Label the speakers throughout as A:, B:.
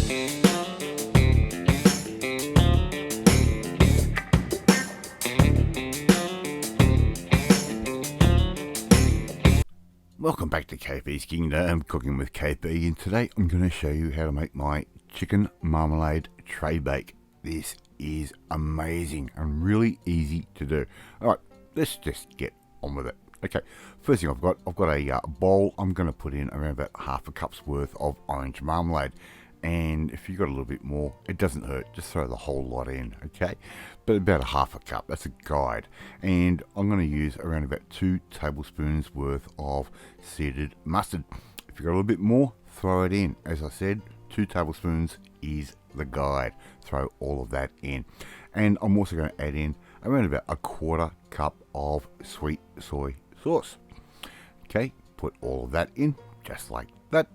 A: Welcome back to KP's Kingdom, cooking with KP, and today I'm going to show you how to make my chicken marmalade tray bake. This is amazing and really easy to do. Alright, let's just get on with it. Okay, first thing I've got a bowl. I'm going to put in around about half a cup's worth of orange marmalade. And if you've got a little bit more, it doesn't hurt, just throw the whole lot in, okay? But about a half a cup, that's a guide. And I'm going to use around about 2 tablespoons worth of seeded mustard. If you've got a little bit more, throw it in. As I said, 2 tablespoons is the guide. Throw all of that in. And I'm also going to add in around about a 1/4 cup of sweet soy sauce. Okay, put all of that in, just like that.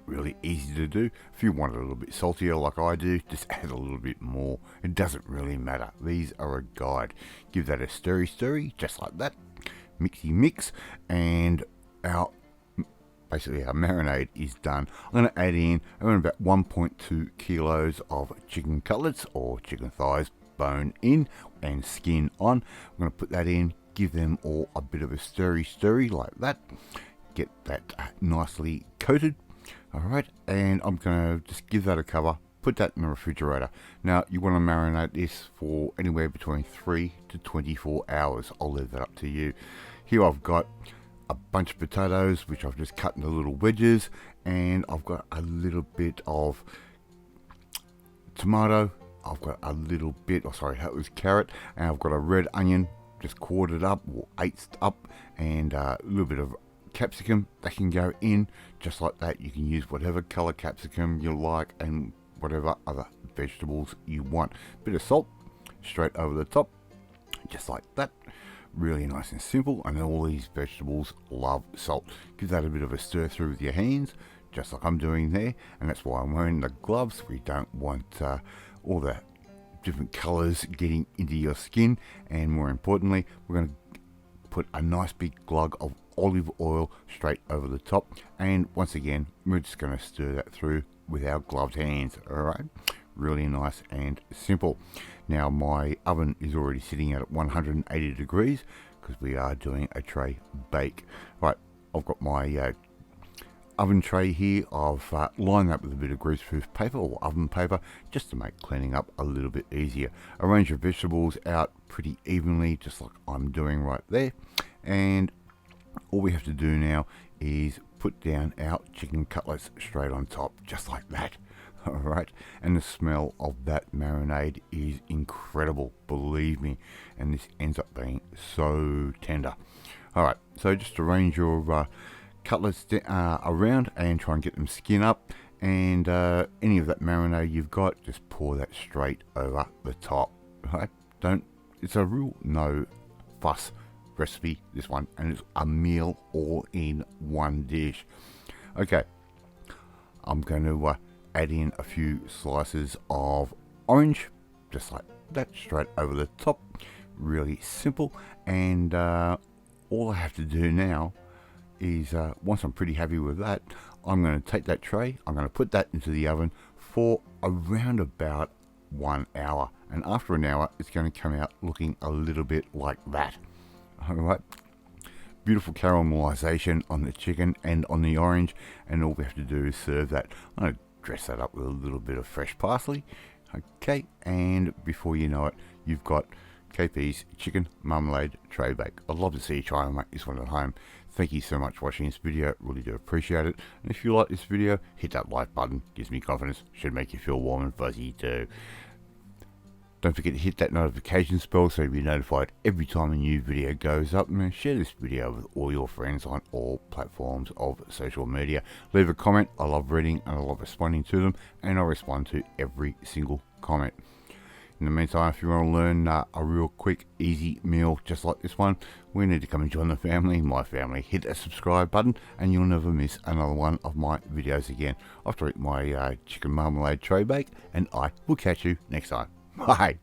A: Really easy to do. If you want it a little bit saltier like I do, just add a little bit more. It doesn't really matter. These are a guide. Give that a stirry, just like that. Mixy mix, and basically our marinade is done. I'm going to add in around about 1.2 kilos of chicken cutlets or chicken thighs, bone in and skin on. I'm going to put that in, give them all a bit of a stirry like that. Get that nicely coated. Alright, and I'm going to just give that a cover, put that in the refrigerator. Now, you want to marinate this for anywhere between 3 to 24 hours. I'll leave that up to you. Here I've got a bunch of potatoes, which I've just cut into little wedges, and I've got a little bit of tomato. I've got a little bit, that was carrot, and I've got a red onion, just quartered up, or eighths up, and a little bit of capsicum that can go in just like that. You can use whatever color capsicum you like and whatever other vegetables you want. Bit of salt straight over the top, just like that. Really nice and simple, and all these vegetables love salt. Give that a bit of a stir through with your hands, just like I'm doing there, and that's why I'm wearing the gloves. We don't want all the different colors getting into your skin. And more importantly, we're going to put a nice big glug of olive oil straight over the top, and once again we're just going to stir that through with our gloved hands. Alright, really nice and simple. Now my oven is already sitting at 180 degrees because we are doing a tray bake. Right, I've got my oven tray here. I've lined that with a bit of greaseproof paper or oven paper just to make cleaning up a little bit easier. Arrange your vegetables out pretty evenly, just like I'm doing right there, and all we have to do now is put down our chicken cutlets straight on top, just like that. Alright, and the smell of that marinade is incredible, believe me, and this ends up being so tender. Alright, so just arrange your cutlets around and try and get them skin up, and any of that marinade you've got, just pour that straight over the top. Right, it's a real no fuss recipe, this one, and it's a meal all in one dish. Okay, I'm going to add in a few slices of orange, just like that, straight over the top. Really simple, and all I have to do now is once I'm pretty happy with that, I'm going to take that tray, I'm going to put that into the oven for around about 1 hour, and after an hour it's going to come out looking a little bit like that. Alright, beautiful caramelization on the chicken and on the orange, and all we have to do is serve that. I'm going to dress that up with a little bit of fresh parsley. Okay, and before you know it, you've got KP's chicken marmalade tray bake. I'd love to see you try and make this one at home. Thank you so much for watching this video, really do appreciate it. And if you like this video, hit that like button, gives me confidence, should make you feel warm and fuzzy too. Don't forget to hit that notification bell so you'll be notified every time a new video goes up, and share this video with all your friends on all platforms of social media. Leave a comment, I love reading and I love responding to them, and I respond to every single comment. In the meantime, if you want to learn a real quick, easy meal just like this one, we need to come and join the family, my family. Hit that subscribe button and you'll never miss another one of my videos again. After I eat my chicken marmalade tray bake, and I will catch you next time. Bye.